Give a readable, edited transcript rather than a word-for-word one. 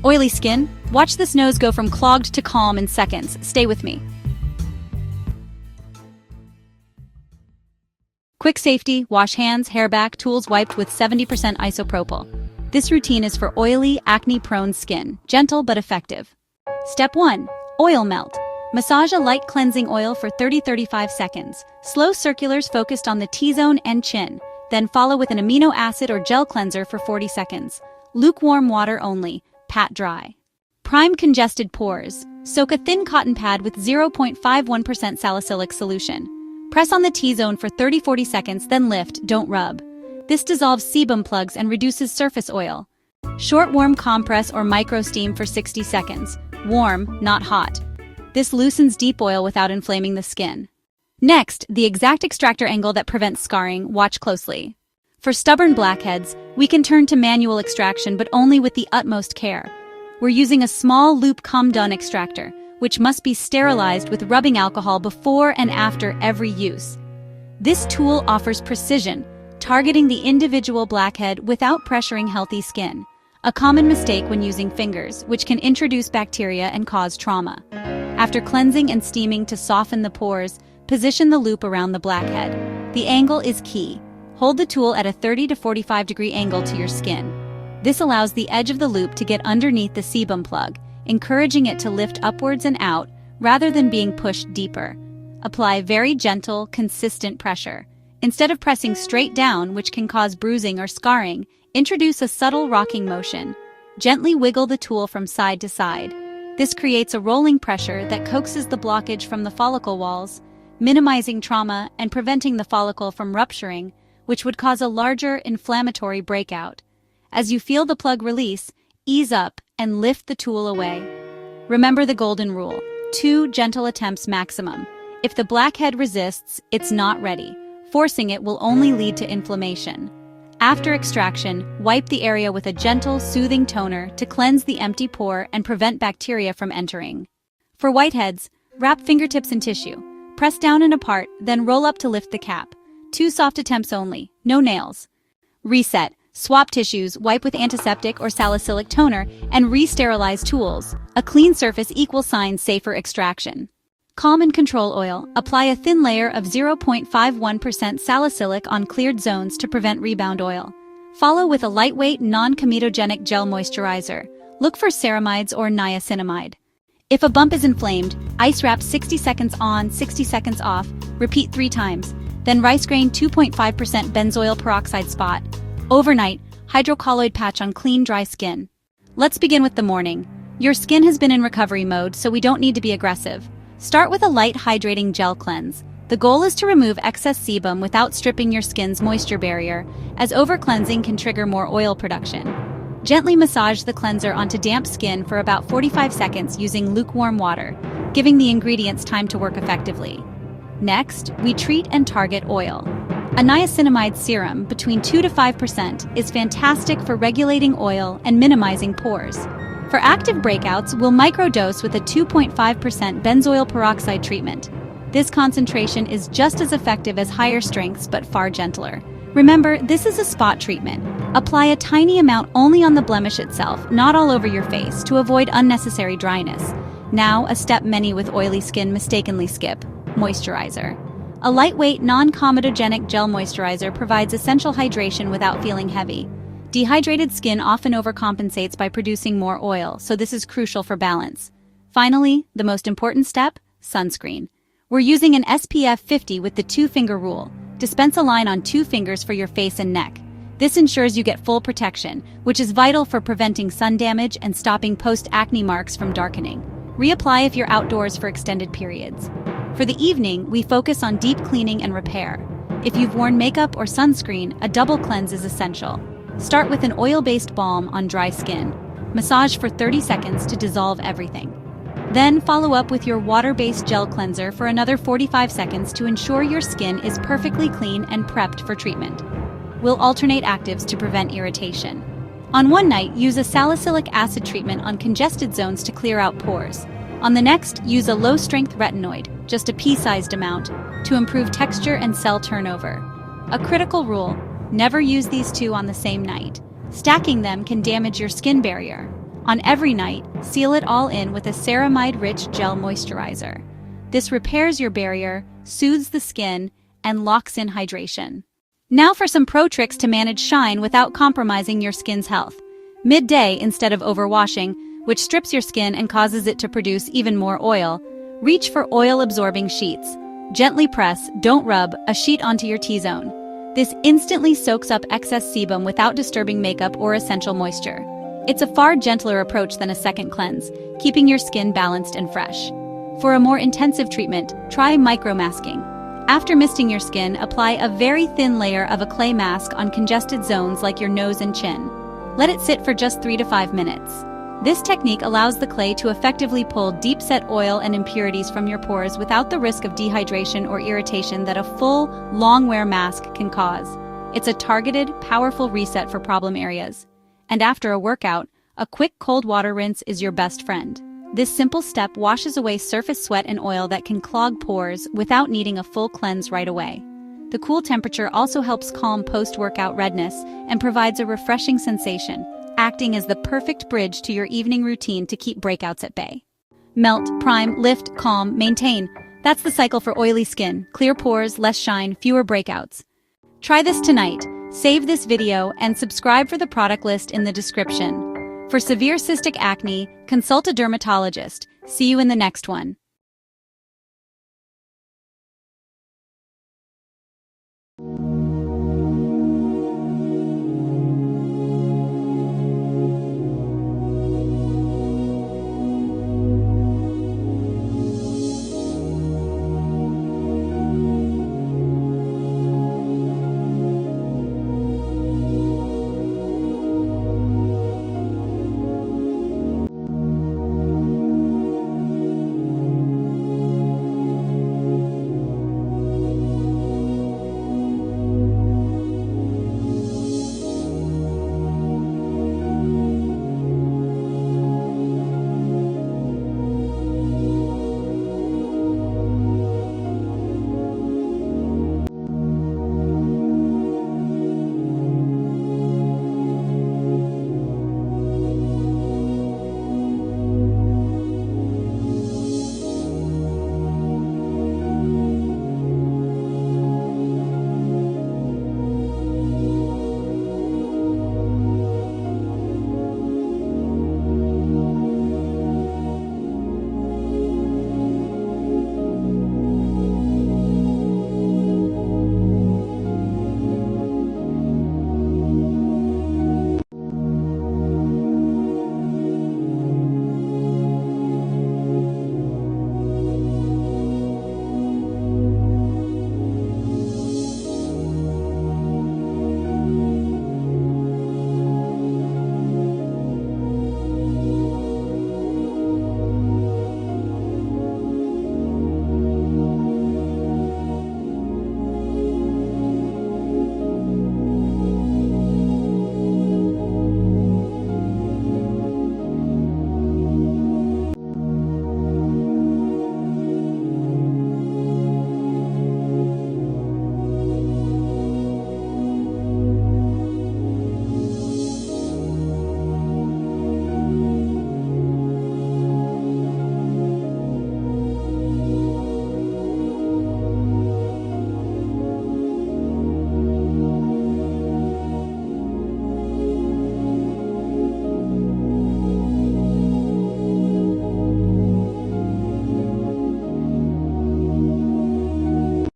Oily skin? Watch this nose go from clogged to calm in seconds. Stay with me. Quick safety, wash hands, hair back, tools wiped with 70% isopropyl. This routine is for oily, acne-prone skin, gentle but effective. Step 1. Oil melt. Massage a light cleansing oil for 30-35 seconds. Slow circulars focused on the T-zone and chin. Then follow with an amino acid or gel cleanser for 40 seconds. Lukewarm water only. Pat dry. Prime congested pores. Soak a thin cotton pad with 0.51% salicylic solution. Press on the T-zone for 30-40 seconds, then lift, don't rub. This dissolves sebum plugs and reduces surface oil. Short warm compress or micro steam for 60 seconds. Warm, not hot. This loosens deep oil without inflaming the skin. Next, the exact extractor angle that prevents scarring. Watch closely. For stubborn blackheads, we can turn to manual extraction, but only with the utmost care. We're using a small loop cum-done extractor, which must be sterilized with rubbing alcohol before and after every use. This tool offers precision, targeting the individual blackhead without pressuring healthy skin. A common mistake when using fingers, which can introduce bacteria and cause trauma. After cleansing and steaming to soften the pores, position the loop around the blackhead. The angle is key. Hold the tool at a 30 to 45 degree angle to your skin. This allows the edge of the loop to get underneath the sebum plug, encouraging it to lift upwards and out rather than being pushed deeper. Apply very gentle, consistent pressure. Instead of pressing straight down, which can cause bruising or scarring, introduce a subtle rocking motion. Gently wiggle the tool from side to side. This creates a rolling pressure that coaxes the blockage from the follicle walls, minimizing trauma and preventing the follicle from rupturing, which would cause a larger inflammatory breakout. As you feel the plug release, ease up and lift the tool away. Remember the golden rule: 2 gentle attempts maximum. If the blackhead resists, it's not ready. Forcing it will only lead to inflammation. After extraction, wipe the area with a gentle, soothing toner to cleanse the empty pore and prevent bacteria from entering. For whiteheads, wrap fingertips in tissue. Press down and apart, then roll up to lift the cap. 2 soft attempts only, no nails. Reset. Swap tissues, wipe with antiseptic or salicylic toner, and re-sterilize tools. A clean surface equals signs safer extraction. Calm and control oil. Apply a thin layer of 0.51% salicylic on cleared zones to prevent rebound oil. Follow with a lightweight, non-comedogenic gel moisturizer. Look for ceramides or niacinamide. If a bump is inflamed, ice wrap 60 seconds on, 60 seconds off. Repeat 3 times. Then rice grain 2.5% benzoyl peroxide spot. Overnight, hydrocolloid patch on clean, dry skin. Let's begin with the morning. Your skin has been in recovery mode, so we don't need to be aggressive. Start with a light hydrating gel cleanse. The goal is to remove excess sebum without stripping your skin's moisture barrier, as over-cleansing can trigger more oil production. Gently massage the cleanser onto damp skin for about 45 seconds using lukewarm water, giving the ingredients time to work effectively. Next, we treat and target oil. A niacinamide serum between 2 to 5% is fantastic for regulating oil and minimizing pores. For active breakouts, we'll microdose with a 2.5% benzoyl peroxide treatment. This concentration is just as effective as higher strengths but far gentler. Remember, this is a spot treatment. Apply a tiny amount only on the blemish itself, not all over your face, to avoid unnecessary dryness. Now, a step many with oily skin mistakenly skip: moisturizer. A lightweight, non-comedogenic gel moisturizer provides essential hydration without feeling heavy. Dehydrated skin often overcompensates by producing more oil, so this is crucial for balance. Finally, the most important step: sunscreen. We're using an SPF 50 with the 2-finger rule. Dispense a line on 2 fingers for your face and neck. This ensures you get full protection, which is vital for preventing sun damage and stopping post-acne marks from darkening. Reapply if you're outdoors for extended periods. For the evening, we focus on deep cleaning and repair. If you've worn makeup or sunscreen, a double cleanse is essential. Start with an oil-based balm on dry skin. Massage for 30 seconds to dissolve everything. Then follow up with your water-based gel cleanser for another 45 seconds to ensure your skin is perfectly clean and prepped for treatment. We'll alternate actives to prevent irritation. On one night, use a salicylic acid treatment on congested zones to clear out pores. On the next, use a low-strength retinoid, just a pea-sized amount, to improve texture and cell turnover. A critical rule: never use these 2 on the same night. Stacking them can damage your skin barrier. On every night, seal it all in with a ceramide-rich gel moisturizer. This repairs your barrier, soothes the skin, and locks in hydration. Now for some pro tricks to manage shine without compromising your skin's health. Midday instead of overwashing, which strips your skin and causes it to produce even more oil. Reach for oil-absorbing sheets. Gently press, don't rub, a sheet onto your T-zone. This instantly soaks up excess sebum without disturbing makeup or essential moisture. It's a far gentler approach than a second cleanse, keeping your skin balanced and fresh. For a more intensive treatment, try micromasking. After misting your skin, apply a very thin layer of a clay mask on congested zones like your nose and chin. Let it sit for just 3 to 5 minutes. This technique allows the clay to effectively pull deep-set oil and impurities from your pores without the risk of dehydration or irritation that a full, long-wear mask can cause. It's a targeted, powerful reset for problem areas. And after a workout, a quick cold water rinse is your best friend. This simple step washes away surface sweat and oil that can clog pores without needing a full cleanse right away. The cool temperature also helps calm post-workout redness and provides a refreshing sensation, acting as the perfect bridge to your evening routine to keep breakouts at bay. Melt, prime, lift, calm, maintain. That's the cycle for oily skin. Clear pores, less shine, fewer breakouts. Try this tonight. Save this video and subscribe for the product list in the description. For severe cystic acne, consult a dermatologist. See you in the next one.